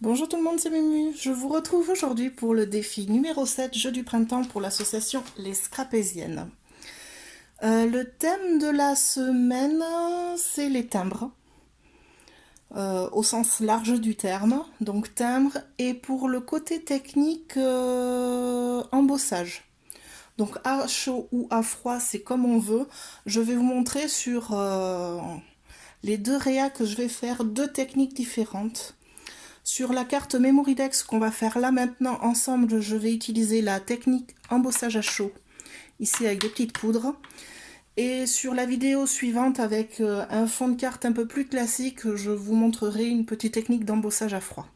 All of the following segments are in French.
Bonjour tout le monde, c'est Mumu. Je vous retrouve aujourd'hui pour le défi numéro 7, jeu du printemps pour l'association Les Scrapésiennes. Le thème de la semaine, c'est les timbres, au sens large du terme, donc timbre, et pour le côté technique, embossage. Donc à chaud ou à froid, c'est comme on veut. Je vais vous montrer sur les deux réas que je vais faire deux techniques différentes. Sur la carte Memoridex qu'on va faire là maintenant ensemble, je vais utiliser la technique embossage à chaud, ici avec des petites poudres. Et sur la vidéo suivante, avec un fond de carte un peu plus classique, je vous montrerai une petite technique d'embossage à froid.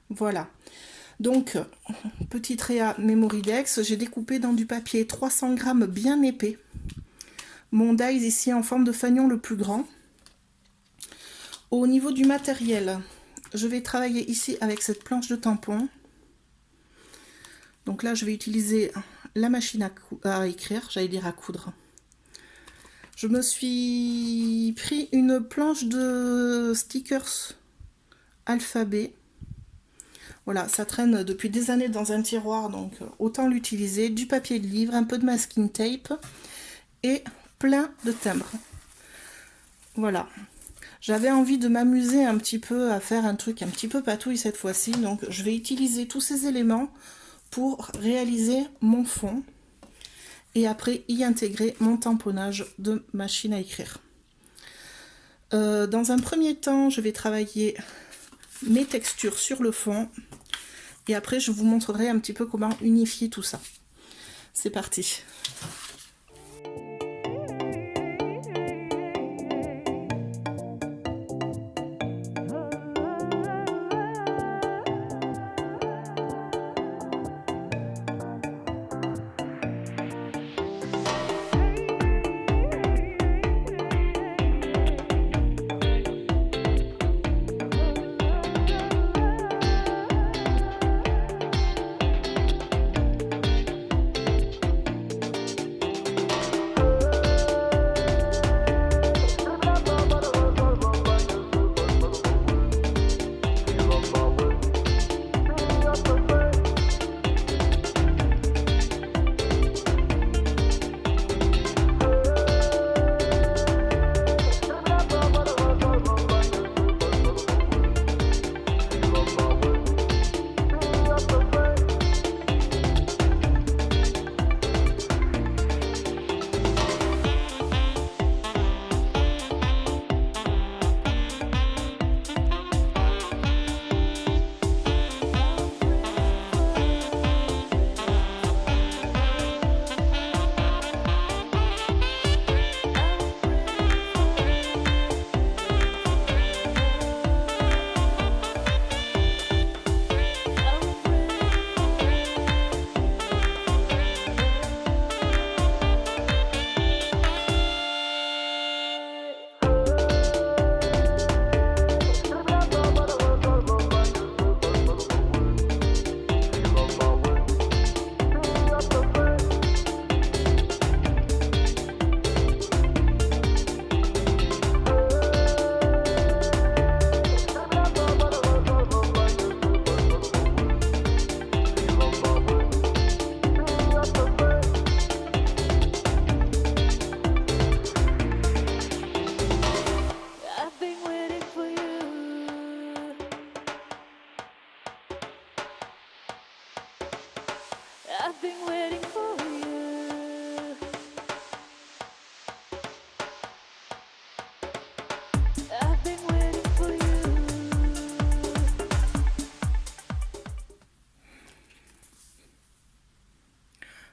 Voilà. Donc, petite réa Memoridex, j'ai découpé dans du papier 300 grammes bien épais. Mon dies ici en forme de fanion le plus grand. Au niveau du matériel, je vais travailler ici avec cette planche de tampon. Donc là, je vais utiliser la machine à écrire, j'allais dire à coudre. Je me suis pris une planche de stickers alphabet. Voilà, ça traîne depuis des années dans un tiroir, donc autant l'utiliser. Du papier de livre, un peu de masking tape et plein de timbres. Voilà. J'avais envie de m'amuser un petit peu à faire un truc un petit peu patouille cette fois-ci, donc je vais utiliser tous ces éléments pour réaliser mon fond et après y intégrer mon tamponnage de machine à écrire. Dans un premier temps, je vais travailler mes textures sur le fond et après je vous montrerai un petit peu comment unifier tout ça. C'est parti.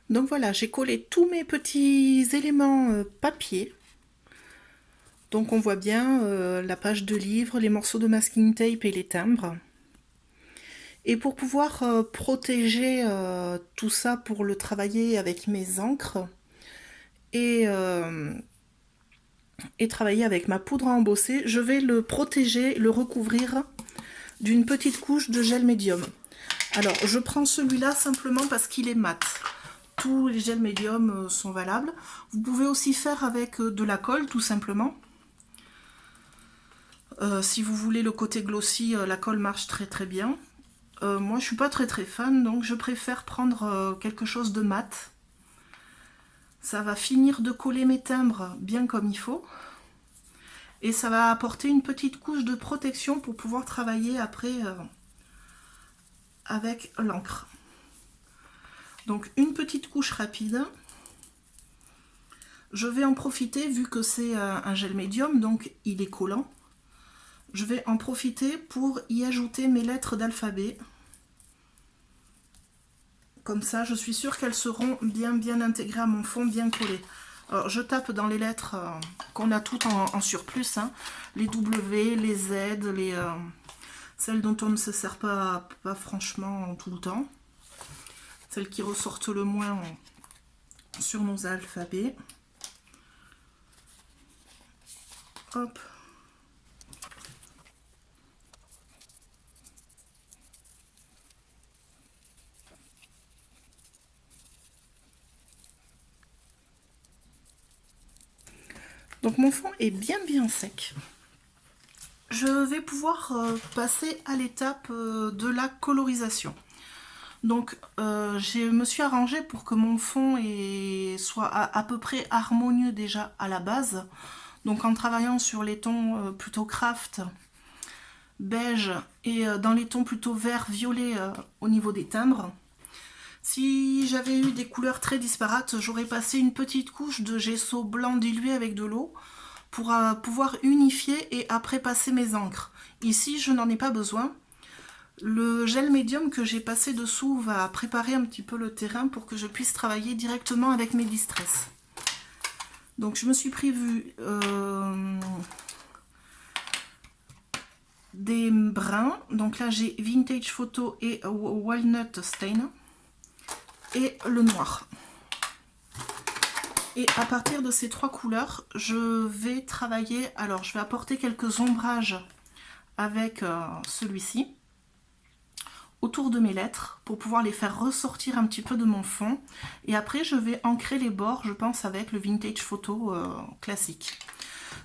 Donc voilà, j'ai collé tous mes petits éléments papier. Donc on voit bien la page de livre, les morceaux de masking tape et les timbres. Et pour pouvoir protéger tout ça pour le travailler avec mes encres et travailler avec ma poudre à embosser, je vais le protéger, le recouvrir d'une petite couche de gel médium. Alors je prends celui-là simplement parce qu'il est mat. Tous les gels médiums sont valables. Vous pouvez aussi faire avec de la colle tout simplement. Si vous voulez le côté glossy, la colle marche très très bien. Moi je suis pas très très fan, donc je préfère prendre quelque chose de mat. Ça va finir de coller mes timbres bien comme il faut. Et ça va apporter une petite couche de protection pour pouvoir travailler après avec l'encre. Donc une petite couche rapide. Je vais en profiter, vu que c'est un gel médium, donc il est collant. Je vais en profiter pour y ajouter mes lettres d'alphabet. Comme ça, je suis sûre qu'elles seront bien intégrées à mon fond, bien collées. Alors, je tape dans les lettres qu'on a toutes en surplus, hein. Les W, les Z, celles dont on ne se sert pas franchement tout le temps. Celles qui ressortent le moins sur nos alphabets. Hop. Donc mon fond est bien sec. Je vais pouvoir passer à l'étape de la colorisation. Donc je me suis arrangée pour que mon fond soit à peu près harmonieux déjà à la base. Donc en travaillant sur les tons plutôt craft, beige et dans les tons plutôt vert, violet au niveau des timbres. Si j'avais eu des couleurs très disparates, j'aurais passé une petite couche de gesso blanc dilué avec de l'eau pour pouvoir unifier et après passer mes encres. Ici, je n'en ai pas besoin. Le gel médium que j'ai passé dessous va préparer un petit peu le terrain pour que je puisse travailler directement avec mes distress. Donc je me suis prévu des bruns. Donc là j'ai Vintage Photo et Walnut Stain. Et le noir. Et à partir de ces trois couleurs, je vais travailler. Alors, je vais apporter quelques ombrages avec celui-ci autour de mes lettres pour pouvoir les faire ressortir un petit peu de mon fond. Et après, je vais ancrer les bords, je pense, avec le Vintage Photo classique.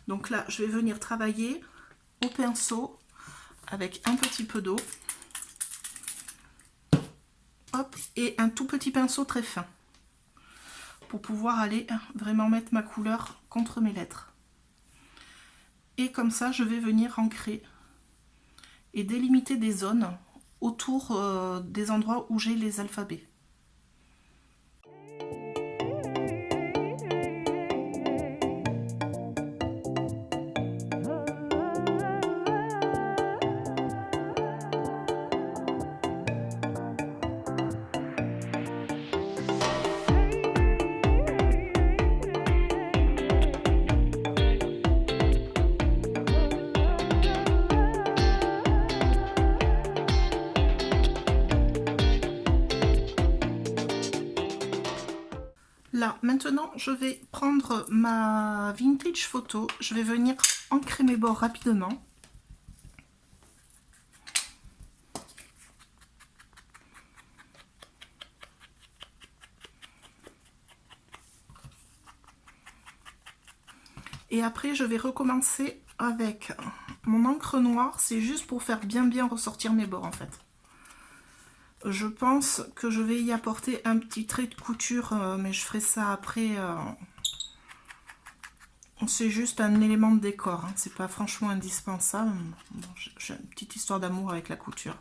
Donc là, je vais venir travailler au pinceau avec un petit peu d'eau. Hop, et un tout petit pinceau très fin pour pouvoir aller vraiment mettre ma couleur contre mes lettres. Et comme ça, je vais venir ancrer et délimiter des zones autour des endroits où j'ai les alphabets. Là, maintenant, je vais prendre ma Vintage Photo. Je vais venir ancrer mes bords rapidement. Et après, je vais recommencer avec mon encre noire. C'est juste pour faire bien ressortir mes bords, en fait. Je pense que je vais y apporter un petit trait de couture, mais je ferai ça après. C'est juste un élément de décor, hein. C'est pas franchement indispensable. Bon, j'ai une petite histoire d'amour avec la couture.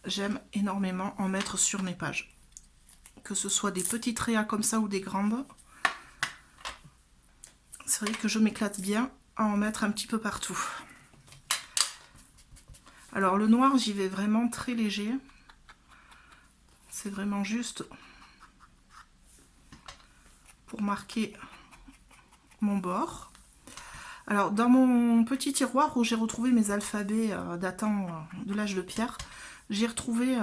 J'aime énormément en mettre sur mes pages. Que ce soit des petites réas comme ça ou des grandes. C'est vrai que je m'éclate bien à en mettre un petit peu partout. Alors le noir, j'y vais vraiment très léger. C'est vraiment juste pour marquer mon bord. Alors dans mon petit tiroir où j'ai retrouvé mes alphabets datant de l'âge de pierre, j'ai retrouvé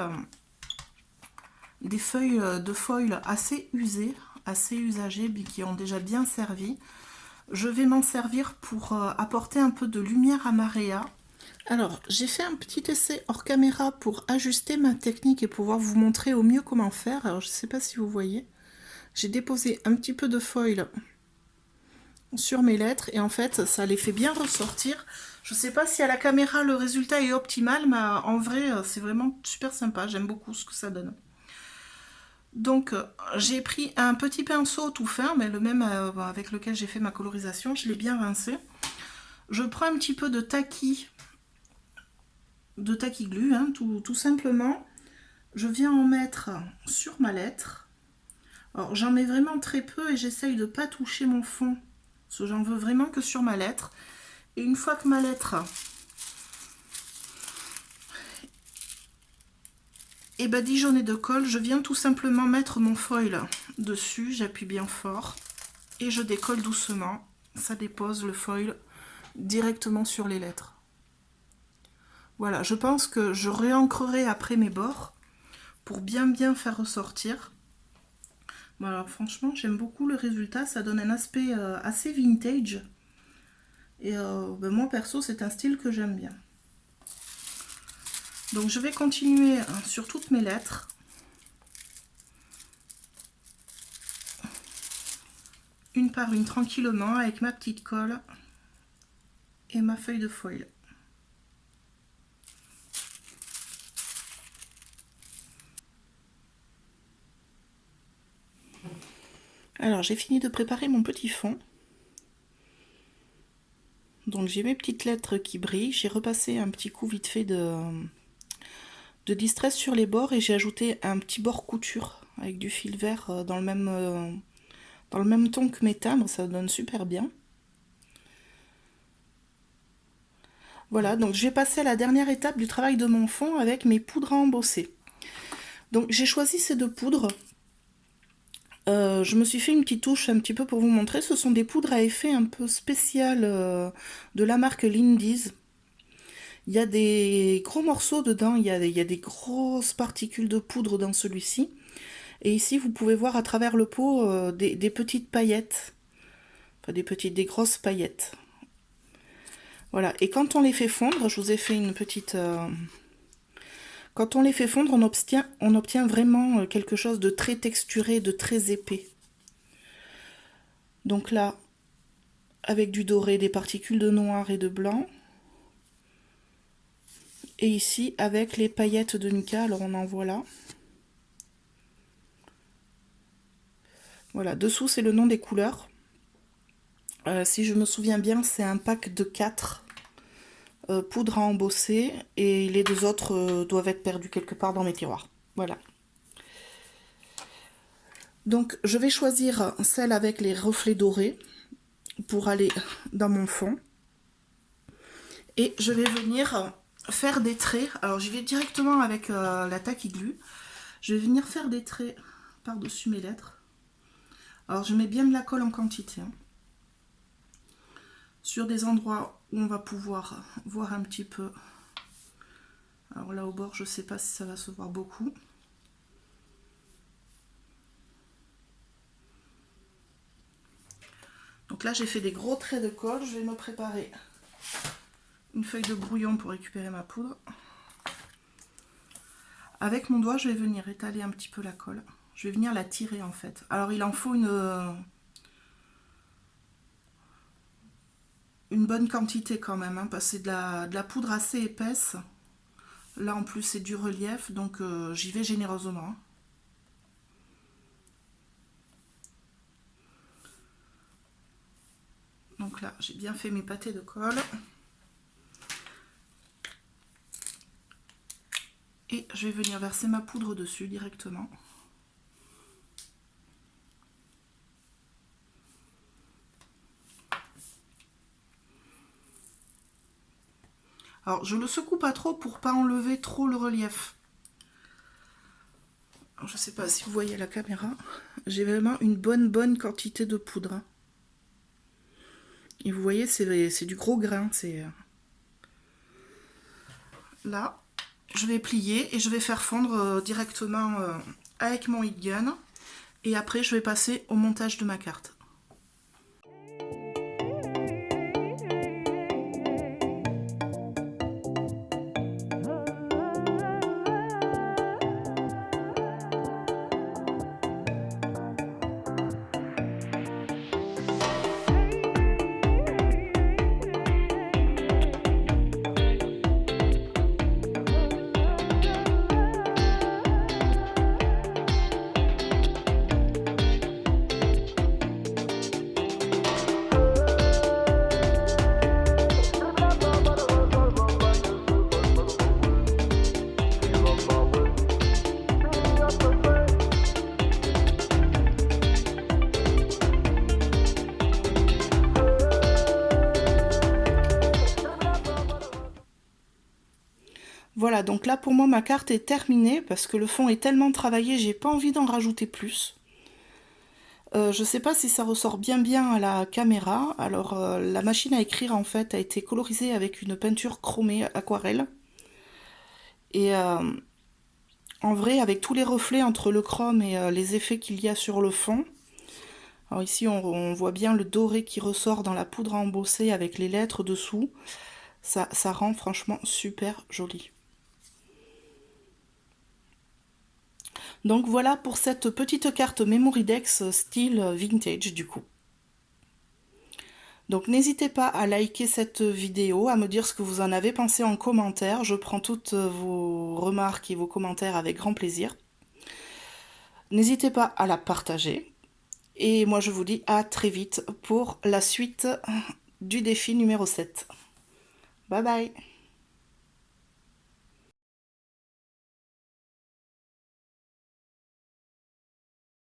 des feuilles de foil assez usées, assez usagées, mais qui ont déjà bien servi. Je vais m'en servir pour apporter un peu de lumière à ma réa. Alors, j'ai fait un petit essai hors caméra pour ajuster ma technique et pouvoir vous montrer au mieux comment faire. Alors, je ne sais pas si vous voyez. J'ai déposé un petit peu de foil sur mes lettres et en fait, ça les fait bien ressortir. Je sais pas si à la caméra le résultat est optimal, mais en vrai c'est vraiment super sympa, j'aime beaucoup ce que ça donne. Donc j'ai pris un petit pinceau tout fin, mais le même avec lequel j'ai fait ma colorisation, je l'ai bien rincé. Je prends un petit peu de tacky glue, hein, tout simplement. Je viens en mettre sur ma lettre. Alors j'en mets vraiment très peu et j'essaye de ne pas toucher mon fond, parce que j'en veux vraiment que sur ma lettre. Et une fois que ma lettre est badigeonnée de colle, je viens tout simplement mettre mon foil dessus, j'appuie bien fort et je décolle doucement. Ça dépose le foil directement sur les lettres. Voilà, je pense que je réancrerai après mes bords pour bien faire ressortir. Voilà, franchement, j'aime beaucoup le résultat, ça donne un aspect assez vintage. Et ben moi perso, c'est un style que j'aime bien. Donc je vais continuer sur toutes mes lettres. Une par une tranquillement avec ma petite colle et ma feuille de foil. Alors j'ai fini de préparer mon petit fond. Donc j'ai mes petites lettres qui brillent. J'ai repassé un petit coup vite fait de distress sur les bords et j'ai ajouté un petit bord couture avec du fil vert dans le même ton que mes timbres. Ça donne super bien. Voilà, donc je vais passer à la dernière étape du travail de mon fond avec mes poudres à embosser. Donc j'ai choisi ces deux poudres. Je me suis fait une petite touche un petit peu pour vous montrer. Ce sont des poudres à effet un peu spécial de la marque Lindy's. Il y a des gros morceaux dedans, il y a des grosses particules de poudre dans celui-ci. Et ici, vous pouvez voir à travers le pot des petites paillettes. Enfin, des grosses paillettes. Voilà, et quand on les fait fondre, je vous ai fait une petite... Quand on les fait fondre, on obtient vraiment quelque chose de très texturé, de très épais. Donc là, avec du doré, des particules de noir et de blanc. Et ici, avec les paillettes de Nika, alors on en voit là. Voilà, dessous, c'est le nom des couleurs. Si je me souviens bien, c'est un pack de 4 poudres à embosser. Et les deux autres doivent être perdus quelque part dans mes tiroirs. Voilà. Donc, je vais choisir celle avec les reflets dorés pour aller dans mon fond. Et je vais venir faire des traits. Alors, j'y vais directement avec la tacky glue. Je vais venir faire des traits par-dessus mes lettres. Alors, je mets bien de la colle en quantité. Hein. Sur des endroits où on va pouvoir voir un petit peu. Alors là, au bord, je ne sais pas si ça va se voir beaucoup. Donc là, j'ai fait des gros traits de colle. Je vais me préparer une feuille de brouillon pour récupérer ma poudre. Avec mon doigt, je vais venir étaler un petit peu la colle. Je vais venir la tirer en fait. Alors il en faut une bonne quantité quand même, hein, parce que c'est de la poudre assez épaisse. Là en plus c'est du relief, donc j'y vais généreusement. Donc là, j'ai bien fait mes pâtés de colle. Et je vais venir verser ma poudre dessus directement. Alors je le secoue pas trop pour pas enlever trop le relief. Alors, je sais pas si vous voyez à la caméra, j'ai vraiment une bonne quantité de poudre. Et vous voyez, c'est du gros grain. Là, je vais plier et je vais faire fondre directement avec mon heat gun. Et après, je vais passer au montage de ma carte. Voilà, donc là pour moi ma carte est terminée parce que le fond est tellement travaillé, j'ai pas envie d'en rajouter plus. Je sais pas si ça ressort bien à la caméra. Alors la machine à écrire en fait a été colorisée avec une peinture chromée aquarelle. Et en vrai, avec tous les reflets entre le chrome et les effets qu'il y a sur le fond, alors ici on voit bien le doré qui ressort dans la poudre à embosser avec les lettres dessous. Ça rend franchement super joli. Donc voilà pour cette petite carte Memorydex style vintage du coup. Donc n'hésitez pas à liker cette vidéo, à me dire ce que vous en avez pensé en commentaire. Je prends toutes vos remarques et vos commentaires avec grand plaisir. N'hésitez pas à la partager. Et moi je vous dis à très vite pour la suite du défi numéro 7. Bye bye!